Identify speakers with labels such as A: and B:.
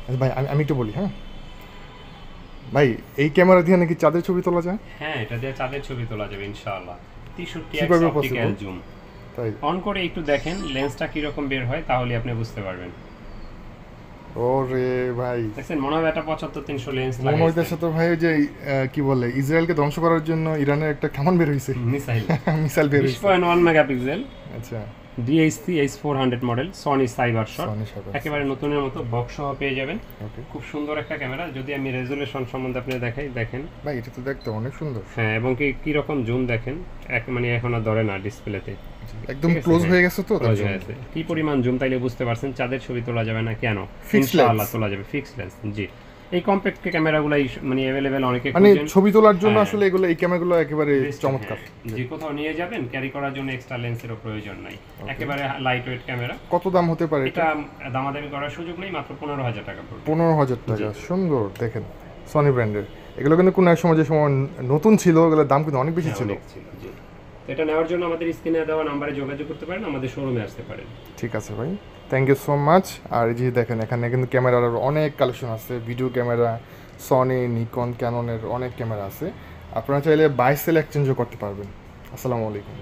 A: আচ্ছা ভাই, আমি একটু বলি, হ্যাঁ ভাই, এই ক্যামেরা দিয়ে নাকি চাঁদের ছবি তোলা যায়?
B: হ্যাঁ, এটা দিয়ে চাঁদের ছবি তোলা যাবে ইনশাআল্লাহ। 63x
A: কিভাবে
B: অপটিক্যাল
A: পসিবল?
B: জুম।
A: তাই?
B: অন করে একটু দেখেন লেন্সটা কিরকম বের হয়, তাহলে আপনি বুঝতে পারবেন।
A: ওরে ভাই,
B: দেখছেন, মনে হয় একটা 75-300 লেন্স
A: মনে
B: লাগাইছে।
A: হইতেছে তো ভাই ওই যে কি বলে, ইসরায়েলকে ধ্বংস করার জন্য ইরানের একটা কামান বের হইছে।
B: মিসাইল।
A: মিসাইল বের হইছে।
B: 20.1 মেগাপিক্সেল
A: আচ্ছা।
B: DHC H400 model, Sony cyber shot.
A: Sony সাহেব।
B: একেবারে নতুনের মতো বক্স সহ পেয়ে যাবেন।
A: ওকে
B: খুব সুন্দর একটা ক্যামেরা। যদি আমি রেজুলেশন সম্বন্ধে আপনি দেখাই, দেখেন।
A: ভাই, এটা তো দেখতে অনেক সুন্দর।
B: হ্যাঁ, এবং কি রকম জুম দেখেন, মানে এখন আর ধরে না ডিসপ্লেতে।
A: একদম
B: ঠিক আছে,
A: ক্লোজ
B: হ্যাঁ,
A: হয়ে গেছে তো, তার
B: ক্লোজ
A: জন্য।
B: হয়ে আছে। কি পরিমাণ জুম তাইলে বুঝতে পারছেন চাঁদের ছবি তোলা যাবে না কেন।
A: Fixed
B: ইনশাআল্লাহ
A: lens।
B: তোলা যাবে ফিক্সড লেন্স। জি, এই কম্প্যাক্ট ক্যামেরাগুলাই মানে অ্যাভেলেবেল, অনেকে
A: মানে
B: খুঁজেন।
A: ছবি তোলার জন্য
B: হ্যাঁ,
A: আসলে এগুলো, এই ক্যামেরাগুলো একেবারে
B: best,
A: চমৎকার।
B: হ্যাঁ। যে কোথাও নিয়ে যাবেন ক্যারি করার জন্য এক্সট্রা লেন্সেরও প্রয়োজন নাই। একেবারে লাইট ওয়েট ক্যামেরা।
A: কত দাম হতে পারে এটা?
B: এটা দামাদামি করার সুযোগ নেই, মাত্র 15,000 টাকা পড়বে।
A: 15,000 টাকা। সুন্দর, দেখেন সনি ব্র্যান্ডের। এগুলো কিন্তু কোনো এক সময়, যে সময় নতুন ছিল, এগুলোর দাম কিন্তু অনেক বেশি
B: হ্যাঁ,
A: ছিল।
B: অনেক ছিল, জি। তো এটা নেওয়ার জন্য আমাদের স্ক্রিনে দেওয়া নাম্বারে যোগাযোগ করতে পারেন, আমাদের শোরুমে আসতে পারেন।
A: ঠিক আছে ভাই, থ্যাংক ইউ সো মাচ। আর এই যে দেখেন, এখানে কিন্তু ক্যামেরার অনেক কালেকশন আছে, ভিডিও ক্যামেরা, সনি, নিকন, ক্যাননের অনেক ক্যামেরা আছে। আপনারা চাইলে বাই সেল এক্সচেঞ্জও করতে পারবেন। আসসালামু আলাইকুম।